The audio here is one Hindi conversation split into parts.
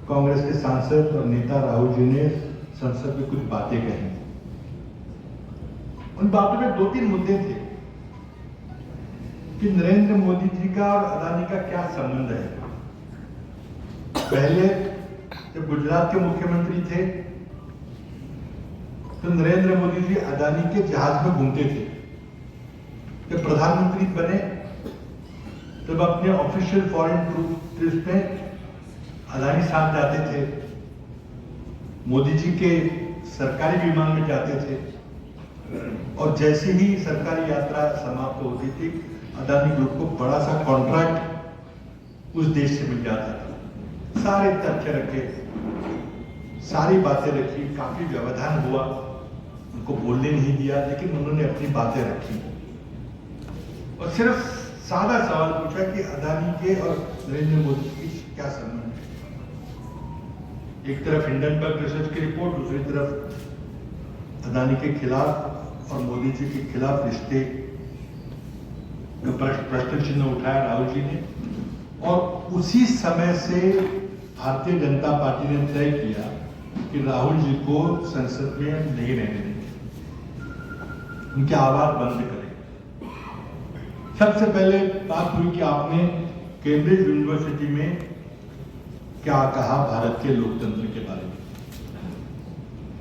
कांग्रेस के सांसद और नेता राहुल जी ने संसद में कुछ बातें कही। उन बातों में 2-3 मुद्दे थे कि नरेंद्र मोदी जी का और अदानी का क्या संबंध है। पहले जब गुजरात के मुख्यमंत्री थे तो नरेंद्र मोदी जी अदानी के जहाज में घूमते थे। जब प्रधानमंत्री बने तब अपने ऑफिशियल फॉरेन ट्रिप में अदानी साथ जाते थे, मोदी जी के सरकारी विमान में जाते थे और जैसे ही सरकारी यात्रा समाप्त होती थी अदानी ग्रुप को बड़ा सा कॉन्ट्रैक्ट उस देश से मिल जाता था। सारे तथ्य रखे, सारी बातें रखी, काफी व्यवधान हुआ, उनको बोलने नहीं दिया, लेकिन उन्होंने अपनी बातें रखी और सिर्फ सादा सवाल पूछा कि अदानी के और नरेंद्र मोदी के क्या संबंध है। एक तरफ हिंडनबर्ग रिसर्च की रिपोर्ट, दूसरी तरफ अदानी के खिलाफ और मोदी जी के खिलाफ रिश्ते का प्रश्न चिन्ह उठाया राहुल जी ने। और उसी समय से भारतीय जनता पार्टी ने तय किया कि राहुल जी को संसद में नहीं रहने देंगे, उनकी आवाज बंद करें। सबसे पहले बात हुई कि आपने कैम्ब्रिज यूनिवर्सिटी में क्या कहा भारत के लोकतंत्र के बारे में,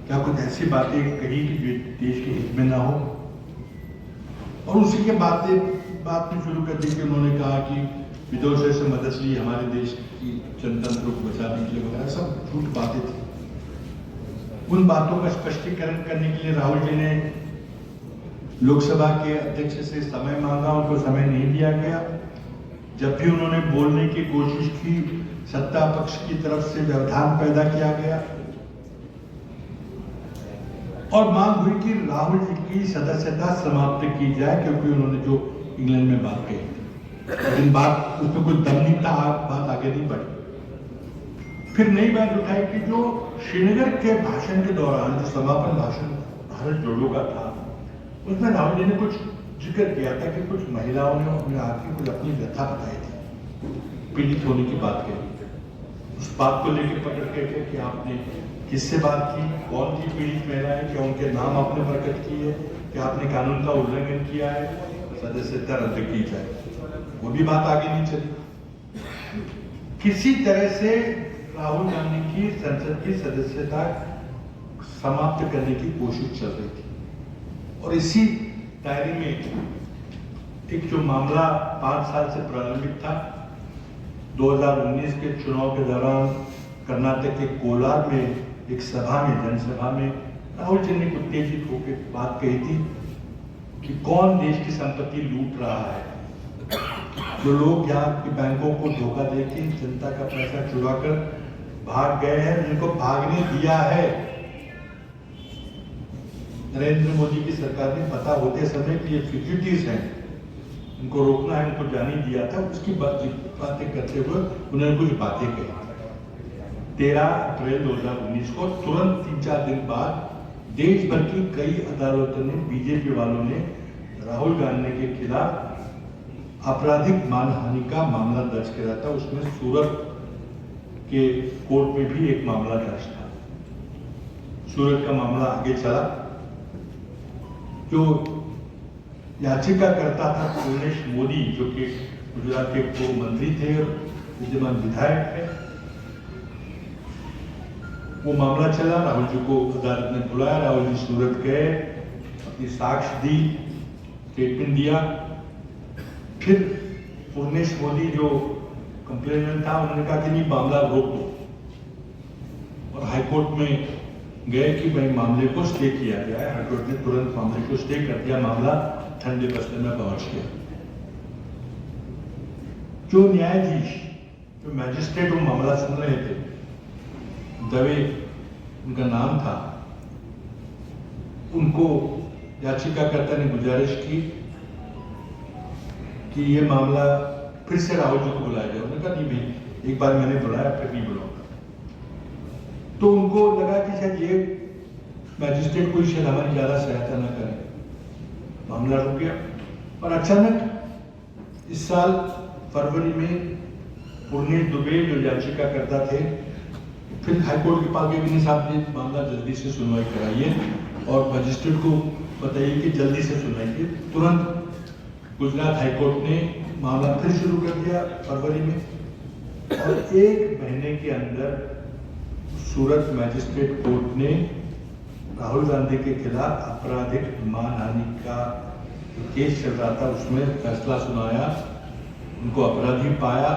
क्या कुछ ऐसी बातें कही कि जो देश के हित में ना हो। और उसी के बात में शुरू कर दी कि उन्होंने कहा कि विदेशों से मदद ली हमारे देश की जनतंत्र को बचाने के लिए वगैरह, सब झूठ बातें थी। उन बातों का स्पष्टीकरण करने के लिए राहुल जी ने लोकसभा के अध्यक्ष से समय मांगा, उनको समय नहीं दिया गया। जब भी उन्होंने बोलने की कोशिश की सत्ता पक्ष की तरफ से व्यवधान पैदा किया गया और मांग हुई कि राहुल जी की सदस्यता समाप्त की जाए, क्योंकि उन्होंने जो इंग्लैंड में बात कही थी, लेकिन बात उसमें कोई दम नहीं था, बात आगे नहीं बढ़ी। फिर नई बात उठाई कि जो श्रीनगर के भाषण के दौरान जो समापन भाषण भारत जोड़ो का था, उसमें राहुल जी ने कुछ जिक्र किया था कि कुछ महिलाओं ने अपने आके कुछ अपनी व्यथा बताई थी, पीड़ित होने की बात कही। उस बात को लेकर पकड़ के थे कि आपने किससे बात की, कौन की पीड़ित महिलाएं, क्या उनके नाम आपने प्रकट किए, क्या आपने कानून का उल्लंघन किया है, सदस्यता रद्द की जाए। वो भी बात आगे नहीं चली। किसी तरह से राहुल गांधी की संसद की सदस्यता समाप्त करने की कोशिश चल रही थी। और इसी दायरे में एक जो मामला 5 साल से प्रारंभिक था, 2019 के चुनाव के दौरान कर्नाटक के कोलार में एक सभा में, जनसभा में राहुल जी ने उत्तेजित होकर बात कही थी कि कौन देश की संपत्ति लूट रहा है। जो लोग यहाँ के बैंकों को धोखा देके जनता का पैसा चुराकर भाग गए हैं, उनको भागने दिया है नरेंद्र मोदी की सरकार ने, पता होते समय कि ये फ्यूजिटिव्स हैं, उनको रोकना है, उनको जाने दिया था। उसकी बातें करते हुए उन्होंने कुछ बातें कही। 13 अप्रैल 2019 को तुरंत 3-4 दिन बाद देश भर की कई अदालतों ने, बीजेपी वालों ने राहुल गांधी के खिलाफ आपराधिक मानहानि का मामला दर्ज किया था। उसमें सूरत के कोर्ट में भी एक मामला दर्ज था। सूरत का मामला आगे चला। जो याचिकाकर्ता था पूर्णेश मोदी, जो कि गुजरात के पूर्व मंत्री थे और विद्यमान विधायक थे, वो मामला चला। राहुल जी को अदालत ने बुलाया, राहुल जी सूरत गए, अपनी साक्ष्य दी, स्टेटमेंट दिया। फिर पूर्णेश मोदी जो कंप्लेनेंट था, उन्होंने कहा कि नहीं, मामला रोक दो। और हाईकोर्ट में गए कि भाई मामले को स्टे किया जाए। हाईकोर्ट ने तुरंत मामले को स्टे कर दिया, मामला ठंडे बस्ते में पहुंच गया। जो न्यायाधीश, जो मैजिस्ट्रेट वो मामला सुन रहे थे, दवे उनका नाम था, उनको याचिकाकर्ता ने गुजारिश की कि ये मामला फिर से राहुल जी को बुलाया जाए। उन्होंने कहा नहीं भाई, एक बार मैंने बुलाया, फिर नहीं बुलाऊंगा। तो उनको लगा कि शायद ये मैजिस्ट्रेट कोई शायद हमारी ज्यादा सहायता न करे, मामला रुक गया। और अचानक इस साल फरवरी में पूर्णेश दुबे जो याचिकाकर्ता थे, फिर हाईकोर्ट के पास गए कि साहब ने मामला जल्दी से सुनवाई कराइए और मजिस्ट्रेट को बताइए कि जल्दी से सुनाइए। तुरंत गुजरात हाईकोर्ट ने मामला फिर शुरू कर दिया फरवरी में, और 1 महीने के अंदर सूरत मैजिस्ट्रेट कोर्ट ने राहुल गांधी के खिलाफ आपराधिक मानहानि का जो केस चल रहा था उसमें फैसला सुनाया, उनको अपराधी पाया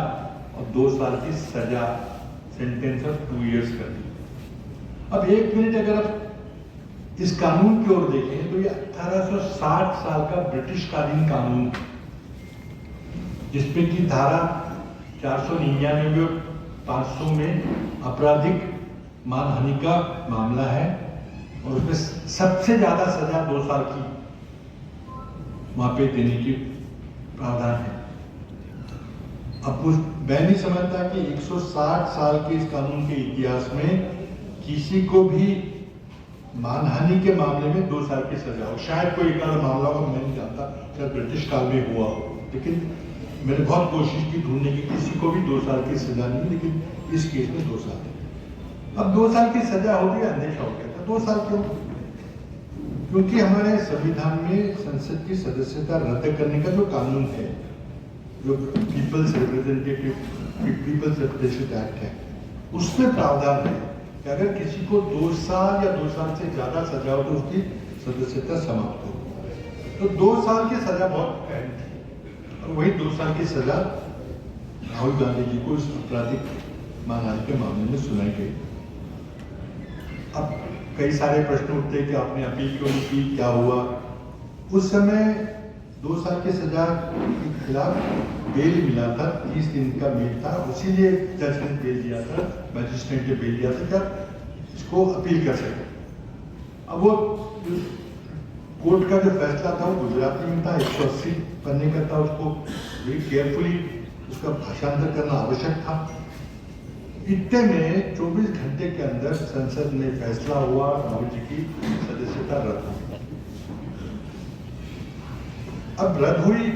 और 2 साल की सजा, सेंटेंस ऑफ 2 इयर्स कर दी। अब 1 मिनट अगर आप इस कानून की ओर देखें तो ये 1860 साल का ब्रिटिश कालीन कानून, जिसमें की धारा 499 और 500 में आपराधिक मानहानि का मामला है, और उसमें सबसे ज्यादा सजा 2 साल की वहां पे देने की प्रावधान है। अब मैं नहीं समझता कि 160 साल के इस कानून के इतिहास में किसी को भी मानहानि के मामले में 2 साल की सजा हो। शायद कोई एक आध मामला हो, मैं नहीं जानता, शायद ब्रिटिश काल में हुआ हो, लेकिन मैंने बहुत कोशिश की ढूंढने की, किसी को भी 2 साल की सजा नहीं, लेकिन इस केस में 2 साल। अब 2 साल की सजा होगी, अंदेशा हो गया था। 2 साल क्यों? क्योंकि हमारे संविधान में संसद की सदस्यता रद्द करने का जो कानून है, जो पीपल्स रिप्रेजेंटेशन एक्ट है, उसमें प्रावधान है कि अगर किसी को 2 साल या 2 साल से ज्यादा सजा हो तो उसकी सदस्यता समाप्त हो। तो 2 साल की सजा बहुत अहम थी, और वही 2 साल की सजा राहुल गांधी जी को इस आपराधिक मानहानि के मामले में सुनाई गई। अब कई सारे प्रश्न उठते हैं कि आपने अपील क्यों नहीं की, क्या हुआ? उस समय 2 साल की सजा के खिलाफ बेल मिला था, 30 दिन का बेल था, उसीलिए जज ने बेल दिया था, मैजिस्ट्रेट ने बेल दिया था कि इसको अपील कर सके। अब वो कोर्ट का जो फैसला था वो गुजराती में था, 180 पन्ने का था, उसको वेरी केयरफुली उसका भाषांतर करना आवश्यक था। इतने में 24 घंटे के अंदर संसद में फैसला हुआ, राहुल जी की सदस्यता रद्द हुई। अब रद्द हुई,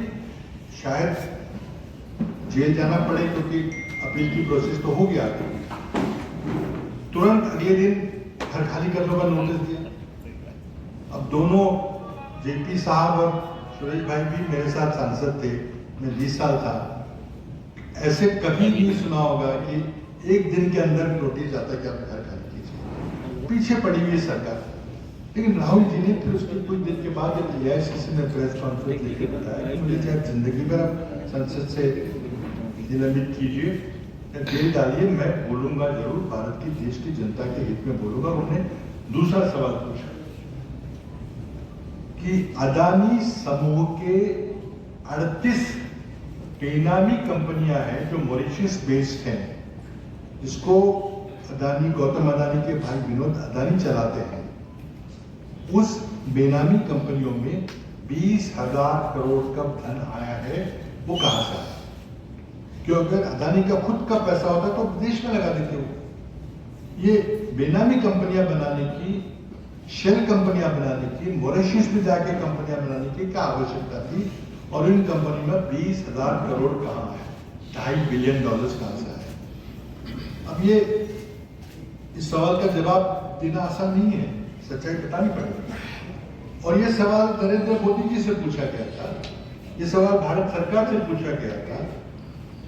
शायद जेल जाना पड़े क्योंकि अपील की प्रोसेस तो हो गया। तुरंत अगले दिन घर खाली करने का नोटिस दिया। अब दोनों जेपी साहब और सुरेश भाई भी मेरे साथ सांसद थे, मैं 20 साल था। ऐसे कभी नहीं सुना होगा कि 1 दिन के अंदर नोटिस आता कि आप घर खाली कीजिए। पीछे पड़ी हुई सरकार। लेकिन राहुल जी ने फिर उसके कुछ दिन के बाद जब एआईसीसी में प्रेस कॉन्फ्रेंस लेकर बताया कि मुझे चाहे जिंदगी भर आप संसद से निलंबित कीजिए या जेल डालिए, मैं बोलूंगा जरूर, भारत की देश की जनता के हित में बोलूंगा। उन्होंने दूसरा सवाल पूछा कि अदानी समूह के 38 बेनामी कंपनियां हैं जो मॉरिशस बेस्ड हैं, जिसको अदानी, गौतम अदानी के भाई विनोद अदानी चलाते हैं। उस बेनामी कंपनियों में 20,000 करोड़ का धन आया है, वो कहां से आया? क्यों? अगर अदानी का खुद का पैसा होता तो विदेश में लगा देते हो। ये बेनामी कंपनियां बनाने की, शेल कंपनियां बनाने की, मॉरिशस में जाके कंपनियां बनाने की क्या आवश्यकता थी? और इन कंपनी में 20,000 करोड़ कहां है? $2.5 बिलियन कहां से आए? अब ये इस सवाल का जवाब देना आसान नहीं है, सच्चाई बतानी पड़ेगी। और ये सवाल नरेंद्र मोदी जी से पूछा गया था, ये सवाल भारत सरकार से पूछा गया था,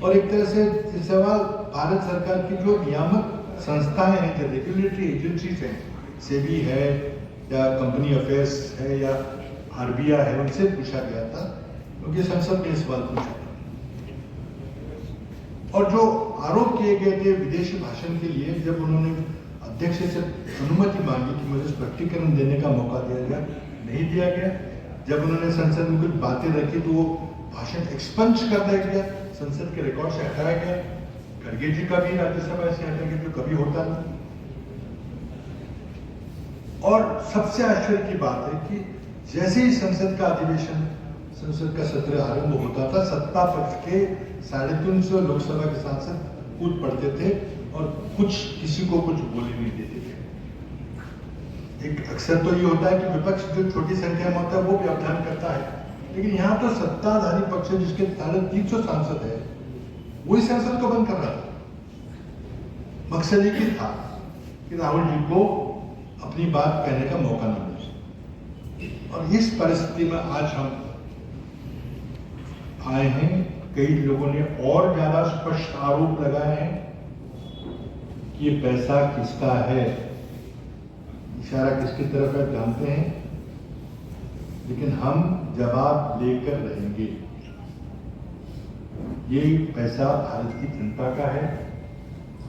और एक तरह से ये सवाल भारत सरकार की जो नियामक संस्थाएं हैं, जो रेगुलेटरी एजेंसीज हैं, सेबी है या कंपनी अफेयर्स है या आरबीआई है, उनसे पूछा गया था, क्योंकि संसद में सवाल पूछा था। और जो आरोप किए गए थे विदेशी भाषण के लिए, जब उन्होंने अध्यक्ष से अनुमति मांगी कि मुझे स्पष्टीकरण देने का मौका दिया गया, नहीं दिया गया। जब उन्होंने संसद में कुछ बातें रखी तो वो भाषण एक्सपंज कर दिया गया, संसद के रिकॉर्ड से हटाया गया। खड़गे जी का भी राज्यसभा से हटाया गया, जो कभी होता नहीं। और सबसे आश्चर्य की बात है कि जैसे ही संसद का अधिवेशन, संसद का सत्र आरंभ होता था, सत्ता पक्ष के 350 लोकसभा के सांसद कूद पड़ते थे और किसी को कुछ बोलने नहीं देते थे। एक अक्सर तो ये होता है कि विपक्ष जो छोटी संख्या में होता है वो व्यवधान करता है, लेकिन यहाँ तो सत्ताधारी पक्ष जिसके 350 सांसद है, वही संसद को बंद कर रहा था। मकसद एक ही था कि राहुल जी को अपनी बात कहने का मौका न मिले। और इस परिस्थिति में आज हम आए हैं। कई लोगों ने और ज्यादा स्पष्ट आरोप लगाए हैं कि ये पैसा किसका है, इशारा किसकी तरफ है जानते हैं, लेकिन हम जवाब लेकर रहेंगे। ये पैसा भारत की जनता का है,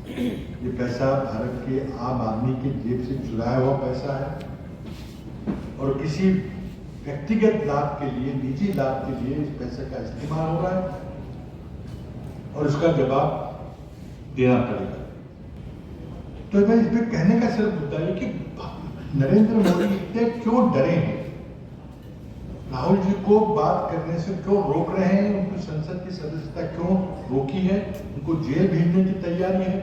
ये पैसा भारत के आम आदमी के जेब से चुराया हुआ पैसा है और किसी व्यक्तिगत लाभ के लिए, निजी लाभ के लिए इस पैसे का इस्तेमाल हो रहा है और इसका जवाब देना पड़ेगा। तो मैं इस पे कहने का सिर्फ मुद्दा है कि नरेंद्र मोदी इतने क्यों डरे हैं, राहुल जी को बात करने से क्यों रोक रहे हैं, उनको संसद की सदस्यता क्यों रोकी है, उनको जेल भेजने की तैयारी है।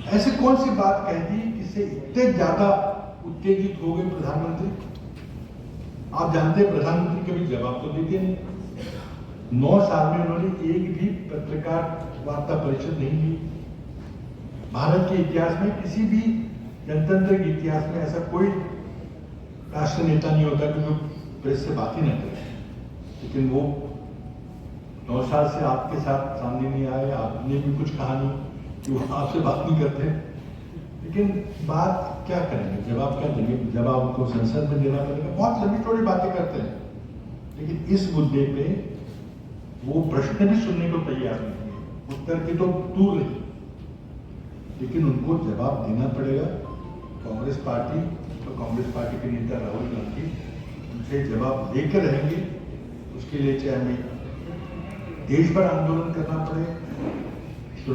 ऐसे कौन सी बात कह दी जिससे इतने ज्यादा उत्तेजित हो गए प्रधानमंत्री। आप जानते हैं प्रधानमंत्री कभी जवाब तो देते नहीं। 9 साल में उन्होंने एक भी पत्रकार वार्ता परिषद नहीं ली। भारत के इतिहास में, किसी भी जनतंत्र के इतिहास में ऐसा कोई राष्ट्र नेता नहीं होता कि जो प्रेस से बात ही न करे। लेकिन वो 9 साल से आपके साथ सामने नहीं आए, आपने भी कुछ कहा नहीं कि वो आपसे बात नहीं करते। लेकिन बात क्या करेंगे, जवाब क्या देंगे, जवाब उनको संसद में देना पड़ेगा। बहुत लंबी चौड़ी बातें करते हैं, लेकिन इस मुद्दे पे वो प्रश्न भी सुनने को तैयार नहीं है, उत्तर की तो दूर नहीं, लेकिन उनको जवाब देना पड़ेगा। कांग्रेस पार्टी तो कांग्रेस पार्टी के नेता राहुल गांधी उनसे जवाब लेकर रहेंगे। उसके लिए चाहे हमें देश भर आंदोलन करना पड़े,